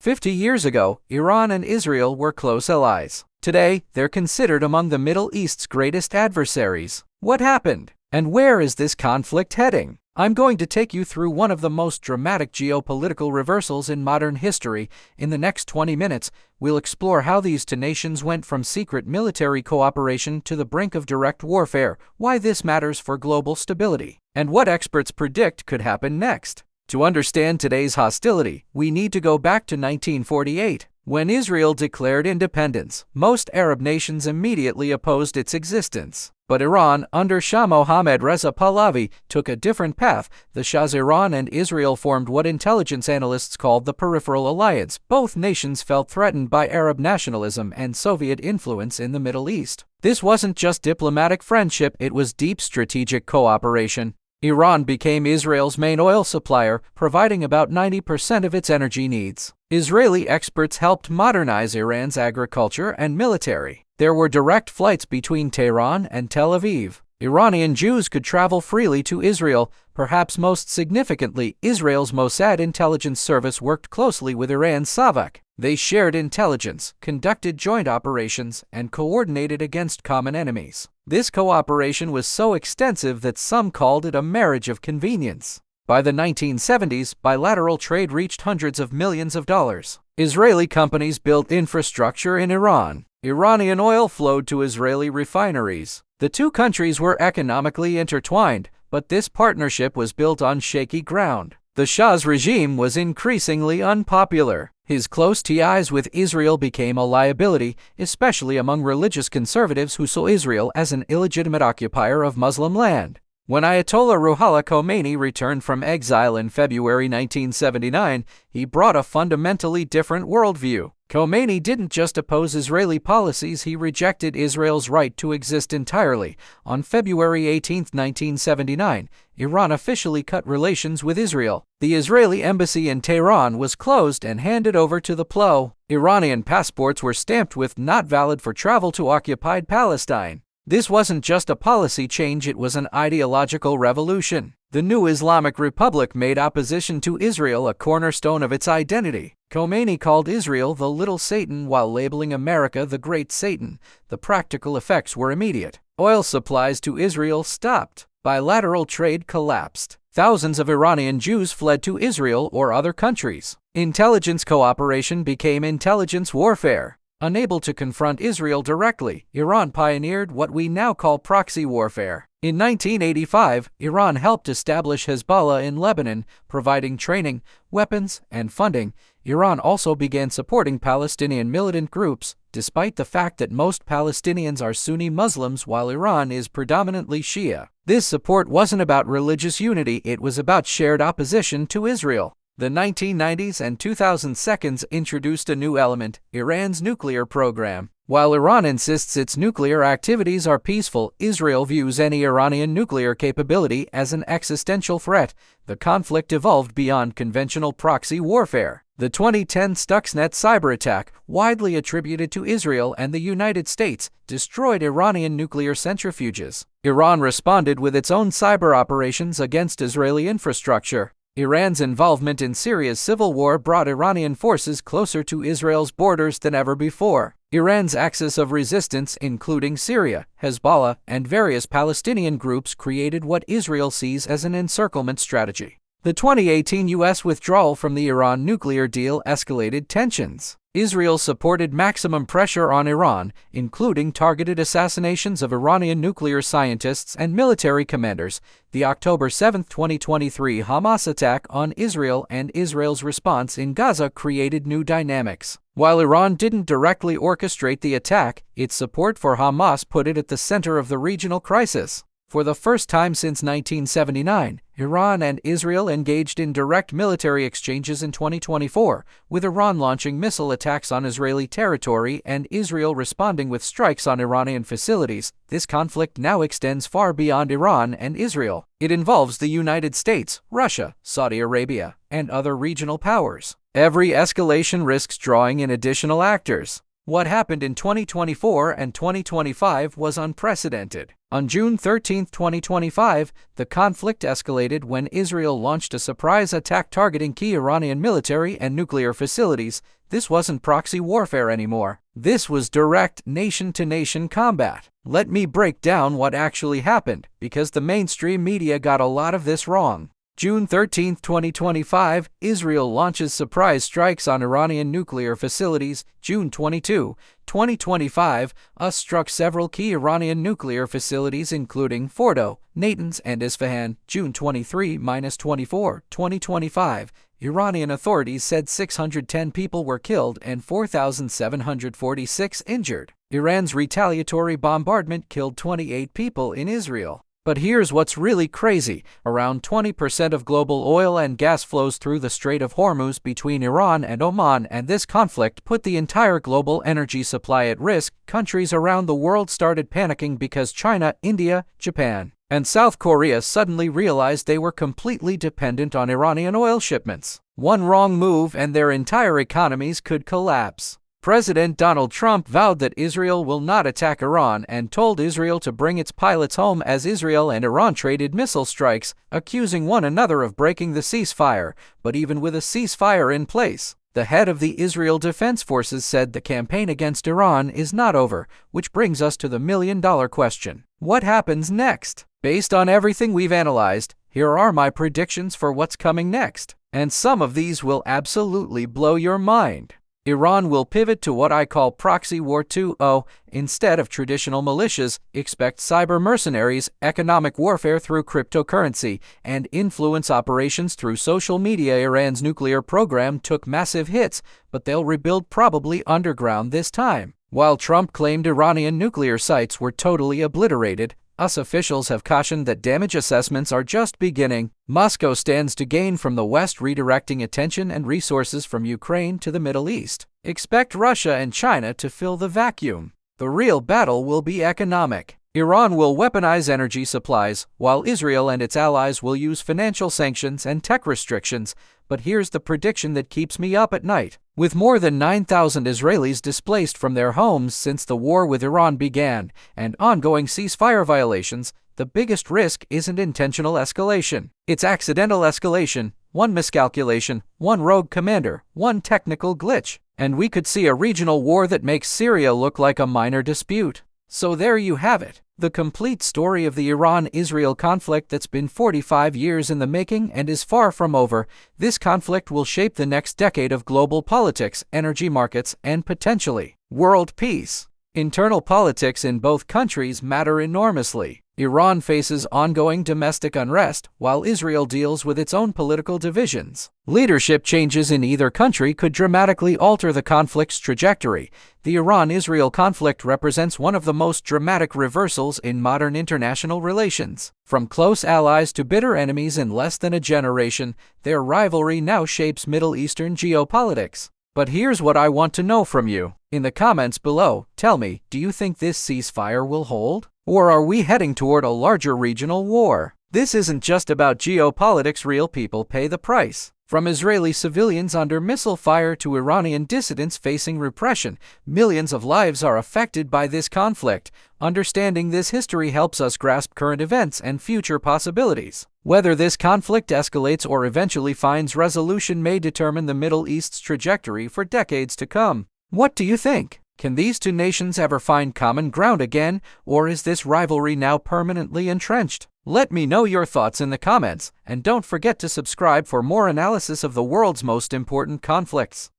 50 years ago, Iran and Israel were close allies. Today, they're considered among the Middle East's greatest adversaries. What happened? And where is this conflict heading? I'm going to take you through one of the most dramatic geopolitical reversals in modern history. In the next 20 minutes, we'll explore how these two nations went from secret military cooperation to the brink of direct warfare, why this matters for global stability, and what experts predict could happen next. To understand today's hostility, we need to go back to 1948. When Israel declared independence, most Arab nations immediately opposed its existence. But Iran, under Shah Mohammad Reza Pahlavi, took a different path. The Shah's Iran and Israel formed what intelligence analysts called the Peripheral Alliance. Both nations felt threatened by Arab nationalism and Soviet influence in the Middle East. This wasn't just diplomatic friendship, it was deep strategic cooperation. Iran became Israel's main oil supplier, providing about 90% of its energy needs. Israeli experts helped modernize Iran's agriculture and military. There were direct flights between Tehran and Tel Aviv. Iranian Jews could travel freely to Israel. Perhaps most significantly, Israel's Mossad intelligence service worked closely with Iran's Savak. They shared intelligence, conducted joint operations, and coordinated against common enemies. This cooperation was so extensive that some called it a marriage of convenience. By the 1970s, bilateral trade reached hundreds of millions of dollars. Israeli companies built infrastructure in Iran. Iranian oil flowed to Israeli refineries. The two countries were economically intertwined, but this partnership was built on shaky ground. The Shah's regime was increasingly unpopular. His close ties with Israel became a liability, especially among religious conservatives who saw Israel as an illegitimate occupier of Muslim land. When Ayatollah Ruhollah Khomeini returned from exile in February 1979, he brought a fundamentally different worldview. Khomeini didn't just oppose Israeli policies, he rejected Israel's right to exist entirely. On February 18, 1979, Iran officially cut relations with Israel. The Israeli embassy in Tehran was closed and handed over to the PLO. Iranian passports were stamped with "not valid for travel to occupied Palestine." This wasn't just a policy change, it was an ideological revolution. The new Islamic Republic made opposition to Israel a cornerstone of its identity. Khomeini called Israel the Little Satan while labeling America the Great Satan. The practical effects were immediate. Oil supplies to Israel stopped. Bilateral trade collapsed. Thousands of Iranian Jews fled to Israel or other countries. Intelligence cooperation became intelligence warfare. Unable to confront Israel directly, Iran pioneered what we now call proxy warfare. In 1985, Iran helped establish Hezbollah in Lebanon, providing training, weapons, and funding. Iran also began supporting Palestinian militant groups, despite the fact that most Palestinians are Sunni Muslims while Iran is predominantly Shia. This support wasn't about religious unity, it was about shared opposition to Israel. The 1990s and 2000s introduced a new element, Iran's nuclear program. While Iran insists its nuclear activities are peaceful, Israel views any Iranian nuclear capability as an existential threat. The conflict evolved beyond conventional proxy warfare. The 2010 Stuxnet cyber attack, widely attributed to Israel and the United States, destroyed Iranian nuclear centrifuges. Iran responded with its own cyber operations against Israeli infrastructure. Iran's involvement in Syria's civil war brought Iranian forces closer to Israel's borders than ever before. Iran's axis of resistance, including Syria, Hezbollah, and various Palestinian groups, created what Israel sees as an encirclement strategy. The 2018 U.S. withdrawal from the Iran nuclear deal escalated tensions. Israel supported maximum pressure on Iran, including targeted assassinations of Iranian nuclear scientists and military commanders. The October 7, 2023 Hamas attack on Israel and Israel's response in Gaza created new dynamics. While Iran didn't directly orchestrate the attack, its support for Hamas put it at the center of the regional crisis. For the first time since 1979, Iran and Israel engaged in direct military exchanges in 2024, with Iran launching missile attacks on Israeli territory and Israel responding with strikes on Iranian facilities. This conflict now extends far beyond Iran and Israel. It involves the United States, Russia, Saudi Arabia, and other regional powers. Every escalation risks drawing in additional actors. What happened in 2024 and 2025 was unprecedented. On June 13, 2025, the conflict escalated when Israel launched a surprise attack targeting key Iranian military and nuclear facilities. This wasn't proxy warfare anymore. This was direct nation-to-nation combat. Let me break down what actually happened, because the mainstream media got a lot of this wrong. June 13, 2025, Israel launches surprise strikes on Iranian nuclear facilities. June 22, 2025, US struck several key Iranian nuclear facilities including Fordo, Natanz, and Isfahan. June 23-24, 2025, Iranian authorities said 610 people were killed and 4,746 injured. Iran's retaliatory bombardment killed 28 people in Israel. But here's what's really crazy. Around 20% of global oil and gas flows through the Strait of Hormuz between Iran and Oman, and this conflict put the entire global energy supply at risk. Countries around the world started panicking because China, India, Japan, and South Korea suddenly realized they were completely dependent on Iranian oil shipments. One wrong move and their entire economies could collapse. President Donald Trump vowed that Israel will not attack Iran and told Israel to bring its pilots home as Israel and Iran traded missile strikes, accusing one another of breaking the ceasefire. But even with a ceasefire in place, the head of the Israel Defense Forces said the campaign against Iran is not over, which brings us to the million-dollar question. What happens next? Based on everything we've analyzed, here are my predictions for what's coming next. And some of these will absolutely blow your mind. Iran will pivot to what I call proxy war 2.0. Instead of traditional militias, expect cyber mercenaries, economic warfare through cryptocurrency, and influence operations through social media. Iran's nuclear program took massive hits, but they'll rebuild probably underground this time. While Trump claimed Iranian nuclear sites were totally obliterated, US officials have cautioned that damage assessments are just beginning. Moscow stands to gain from the West redirecting attention and resources from Ukraine to the Middle East. Expect Russia and China to fill the vacuum. The real battle will be economic. Iran will weaponize energy supplies, while Israel and its allies will use financial sanctions and tech restrictions. But here's the prediction that keeps me up at night. With more than 9,000 Israelis displaced from their homes since the war with Iran began, and ongoing ceasefire violations, the biggest risk isn't intentional escalation. It's accidental escalation, one miscalculation, one rogue commander, one technical glitch. And we could see a regional war that makes Syria look like a minor dispute. So there you have it, the complete story of the Iran-Israel conflict that's been 45 years in the making and is far from over. This conflict will shape the next decade of global politics, energy markets, and potentially world peace. Internal politics in both countries matter enormously. Iran faces ongoing domestic unrest, while Israel deals with its own political divisions. Leadership changes in either country could dramatically alter the conflict's trajectory. The Iran-Israel conflict represents one of the most dramatic reversals in modern international relations. From close allies to bitter enemies in less than a generation, their rivalry now shapes Middle Eastern geopolitics. But here's what I want to know from you. In the comments below, tell me, do you think this ceasefire will hold? Or are we heading toward a larger regional war? This isn't just about geopolitics, real people pay the price. From Israeli civilians under missile fire to Iranian dissidents facing repression, millions of lives are affected by this conflict. Understanding this history helps us grasp current events and future possibilities. Whether this conflict escalates or eventually finds resolution may determine the Middle East's trajectory for decades to come. What do you think? Can these two nations ever find common ground again, or is this rivalry now permanently entrenched? Let me know your thoughts in the comments, and don't forget to subscribe for more analysis of the world's most important conflicts.